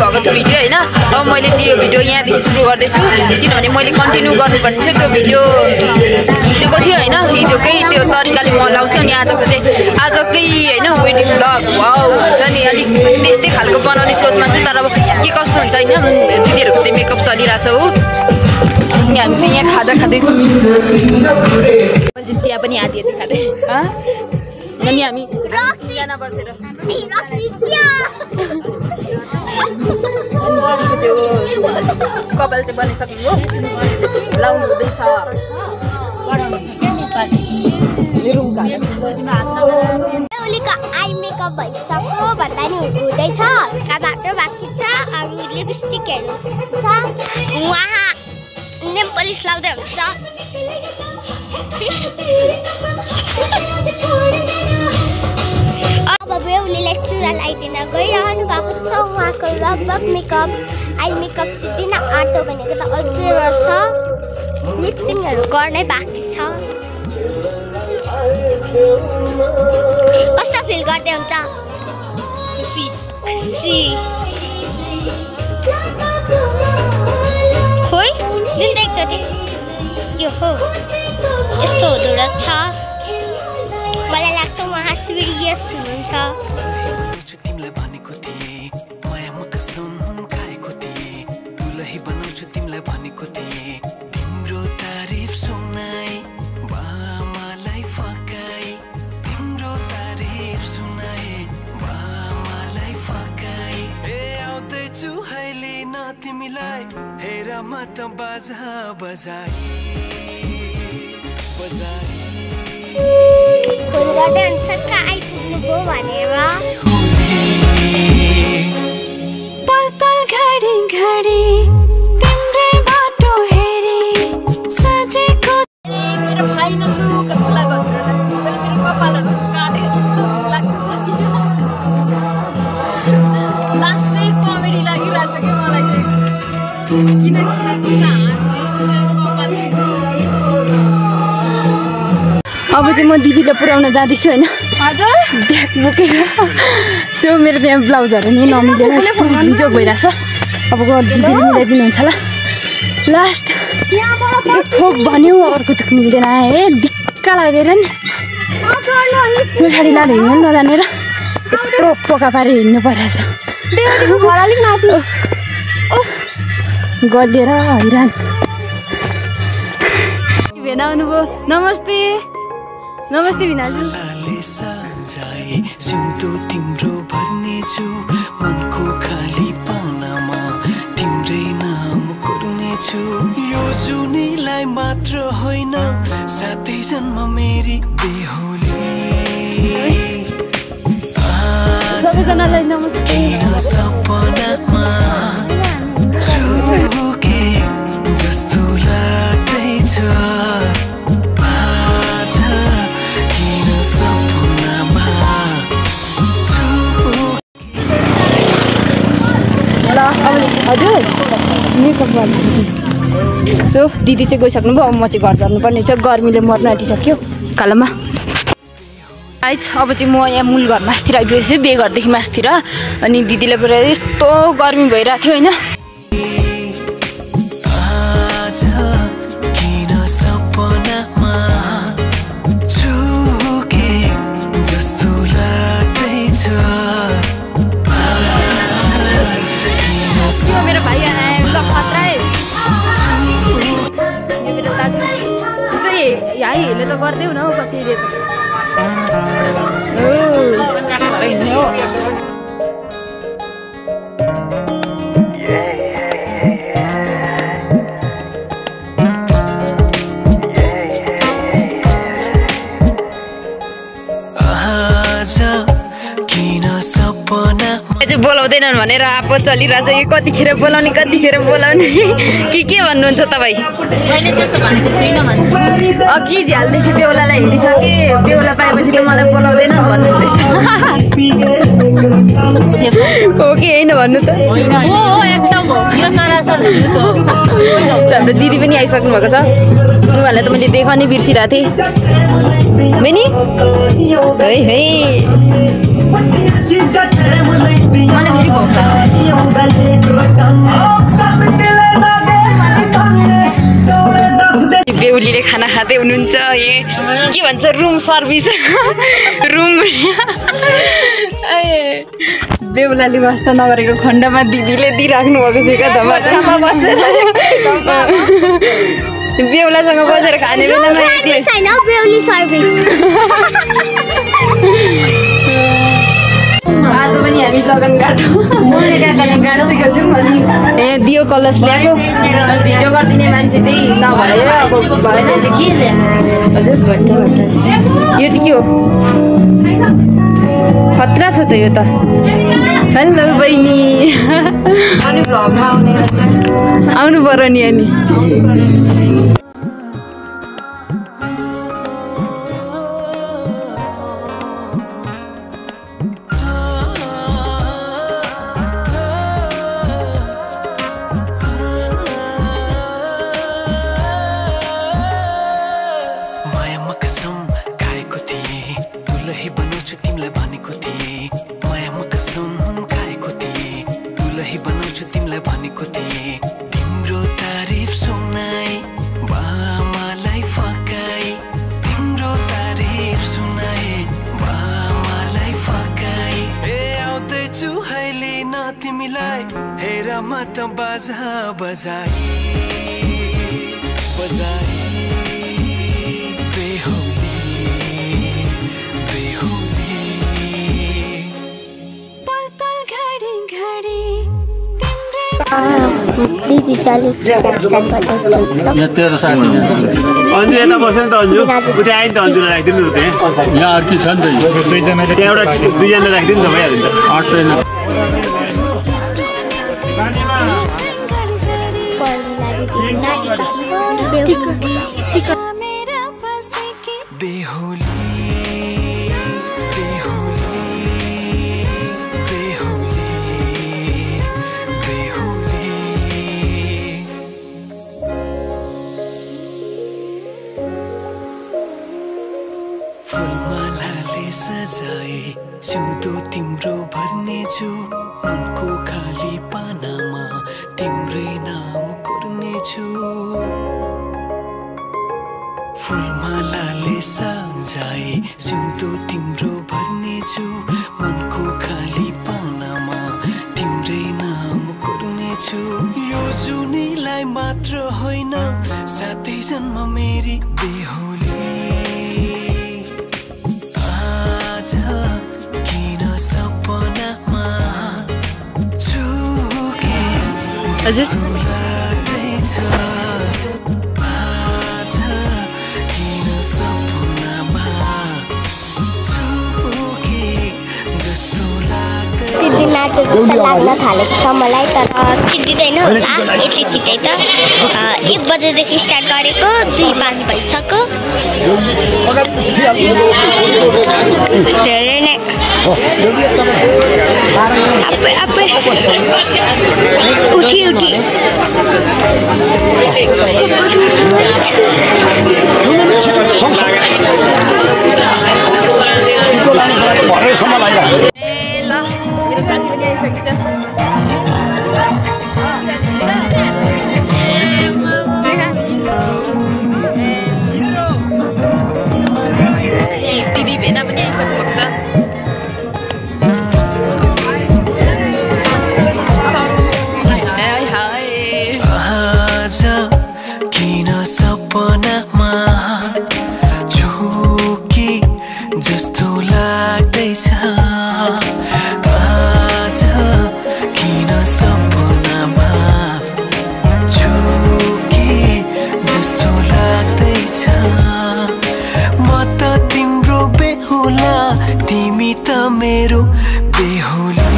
भएको थियो भिडियो हैन। अब मैले चाहिँ यो भिडियो यहाँदेखि सुरु गर्दैछु किनभने मैले कन्टिन्यू गर्नुपर्ने छ। त्यो भिडियो हिजोको थियो हैन, हिजोकै त्यो तरिकाले म लाउँछु नि आजको चाहिँ आजकै हैन वेडिङ भ्लग वाउ हुन्छ नि अलिक त्यस्तै खालको बनाउने सोचमा चाहिँ। तर अब के कस्तो हुन्छ हैन दिदीहरुको चाहिँ मेकअप चलिरहेछ हो। हामी चाहिँ यहाँ खाजा खाँदैछौँ। मैले चिया पनि आधी आधी खाँदै अनि हामी तीनजना बसेर कपाल चाहिँ बनाइसक्नु हो, लाउनु हुँदैछ। ओलीको आई मेकअप भइसक्यो भन्दा नि हुँदैछ, हल्का मात्र बाँकी छ। अरू लिपस्टिकहरू छ, उहाँ नेल पलिस लाउँदै हुन्छ। अब बेहुली लेक्चरर आइदिन गइरहनु भएको छ। उहाँको लगभग मेकअप आई मेकअप सिद्धिन आँटो भनेको त अझै रहेछ, लिपसिङहरू गर्नै बाँकी छ। कस्तो फिल गर्दै हुन्छ? खुसी खुसी खोइ जिन्दगी एकचोटि यो हो यस्तो हुँदो रहेछ। मलाई लाग्छ उहाँ सिरियस हुनुहुन्छ। तिमीलाई भनेको थिएँ माया म कसम खाएको थिएँ, दुलही बनाउँछु तिमीलाई भनेको थिएँ। तिम्रो तारिफ सुनाई बामालाई फकाई, तिम्रो तारिफ सुनाई बामालाई फकाई। ए आउँदैछु अहिले न तिमीलाई हेर म त बाजा बजाई बजाई। फोन गर्दै हुन्छ कहाँ आइपुग्नुभयो भनेर। पल पल घडी घडी तिम्रै बाटो हेरी सजेको। मेरो फाइनल लुक कस्तो लाग्यो हजुरहरूलाई? मेरो कपालहरू काटेको जस्तो लाग्दैछ। लास्टै कमेडी लागिरहेछ कि मलाई चाहिँ, किनकि अब चाहिँ म दिदीलाई पुर्याउन जाँदैछु होइन हजुर, ब्याग बोकेर। सो मेरो चाहिँ ब्लाउजहरू नि नमिलेर यस्तो बिजोग भइरहेछ। अब दिदीले मिलाइदिनुहुन्छ ल। लास्ट एक थोक भन्यो अर्को थोक मिल्दैन है, दिक्क लागेर नि पछाडि लाँदा हिँड्नु नजानेर यत्रो पोका पारेर हिँड्नु परिरहेछ। गलिएर हैरान। भेना आउनुभयो, नमस्ते नमस्ते भिनाजु। सिउँदो तिम्रो भर्नेछु मनको खाली पानामा तिम्रै नाम कोर्नेछु। यो जुनीलाई मात्र होइन साथै जन्म मेरी बेहुली। सबैजनालाई नमस्ते। सपनामा झुके जस्तो लाग्दैछ हजुर मेकअप गर्नु। सो दिदी चाहिँ गइसक्नुभयो, अब म चाहिँ घर जानुपर्ने छ। गर्मीले मर्न आँटिसक्यो कालोमा। आइज अब चाहिँ म यहाँ मूल घर मासतिर आइपुगेछु, बे घरदेखि मासतिर। अनि दिदीलाई पुरा यस्तो गर्मी भइरहेको थियो होइन। मेरो भाइ आएर खतरा मेरो दाजु यसो यहाँ हेर्ने त गर्दै हुन हौ कसैले बोलाउँदैनन् भनेर आपो चलिरहेछ। यो कतिखेर बोलाउने कतिखेर बोलाउने के भन्नुहुन्छ तपाईँ? अघि झ्यालदेखि बेहुलालाई हेरिसके, बेहुला पाएपछि त मलाई बोलाउँदैनन् भन्नुहुँदैछ। हो कि होइन भन्नु त? हाम्रो दिदी पनि आइसक्नु भएको छ। उहाँलाई त मैले देखाउनै बिर्सिरहेको थिएँ। Mini? Hey, hey. Mana फेरि भौँता बेहुलीले खाना खाँदै हुनुहुन्छ के भन्छ रुम सर्भिस रुम बेहुलाले वास्ता नगरेको खण्डमा दिदीले दिइराख्नु भएको छ क्या धमाधममा बसेर बेहुलासँग बसेर खाने बेलामा बेहुली सर्भिस आज पनि हामी लगन गाड्छौँ ए दियो कलश ल्याएको भिडियो गरिदिने मान्छे चाहिँ नभएर अब भएन चाहिँ के ल्याएको हजुर भट्टा यो चाहिँ के हो खतरा छ त यो त हेलो बहिनी अनि भ्लगमा आउनु पर्यो नि अनि तेरो साथी अन्जु यता बस्यो नि त अन्जु उता आयो नि त अन्जुलाई राखिदिनु त यहाँ अर्की छ नि त दुईजना त्यहाँबाट दुईजना राखिदिनु त भइहाल्यो नि त अट्दैन सजाए सिउँदो तिम्रो भर्नेछु मनको खाली पानामा तिम्रै नाम कोर्नेछु फुलमालाले सजाए सिउँदो तिम्रो भर्नेछु मनको खाली पानामा तिम्रै नाम कोर्नेछु यो जुनीलाई मात्र होइन साथै जन्म मेरी बेहुली किन सपनामा छुके जस्तो लाग्दैछ किन सपनामा छुके जस्तो लाग्दैछ सिद्धिनाथ जस्तो लाग्न थालेको छ मलाई तर सिद्धिँदैन होला यति छिटै त 1 बजेदेखि स्टार्ट गरेको 2-5 भइसक्यो धेरै नै उठी दिदी भेना पनि आइसक्नु भएको छ किन सपनामा झुकी जस्तो लाग्दैछ आज किन सपनामा झुकी जस्तो लाग्दैछ म त तिम्रो बेहुला तिमी त मेरो बेहुली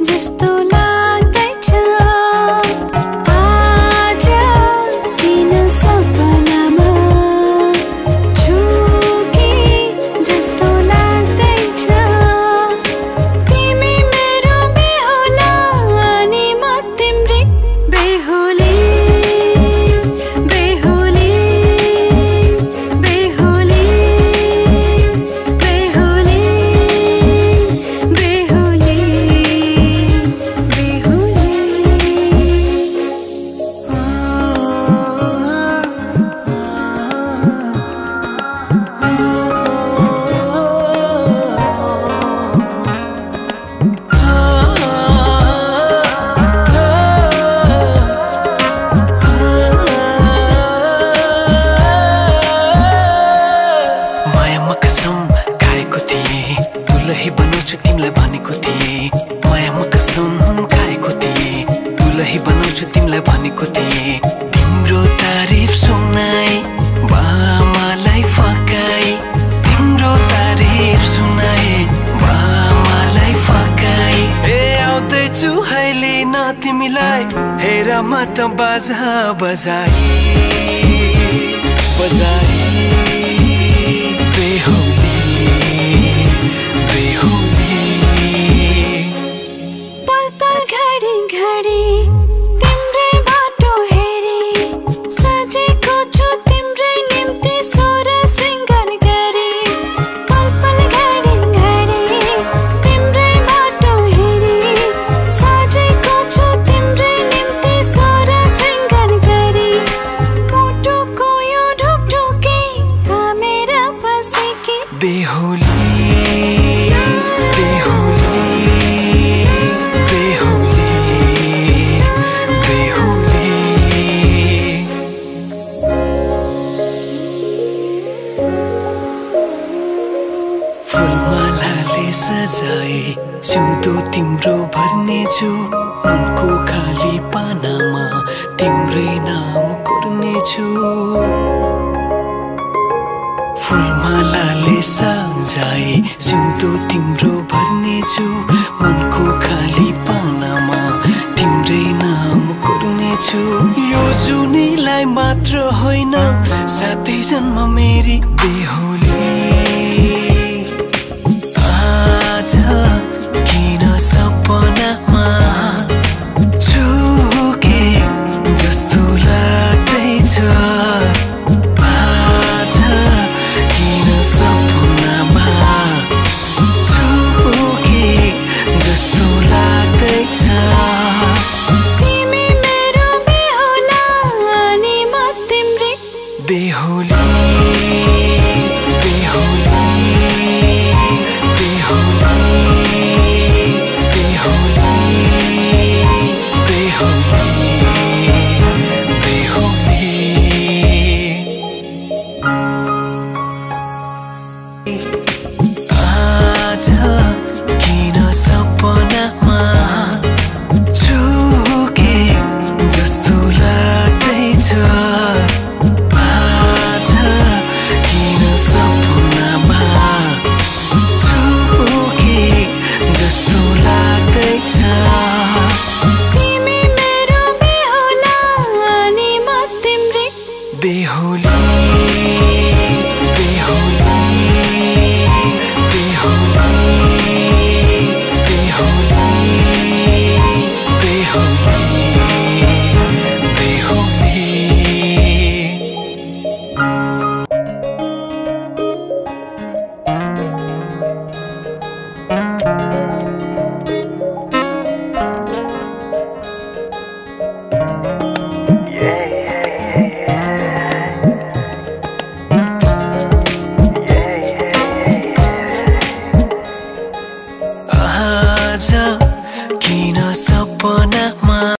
जस्तो लाग्दैछ तिमीलाई भनेको थिएँ तिम्रो तारिफ सुनाई बामालाई फकाई तिम्रो तारिफ सुनाई बामालाई फकाई ए आउँदैछु अहिले न तिमीलाई हेर म त बाजा बजाई बजाई सजाए सिउँदो तिम्रो भर्नेछु मनको खाली पानामा तिम्रै नाम कोर्नेछु फुलमालाले सजाए सिउँदो तिम्रो भर्नेछु मनको खाली पानामा तिम्रै नाम कोर्नेछु यो जुनीलाई मात्र होइन साथै जन्म मेरी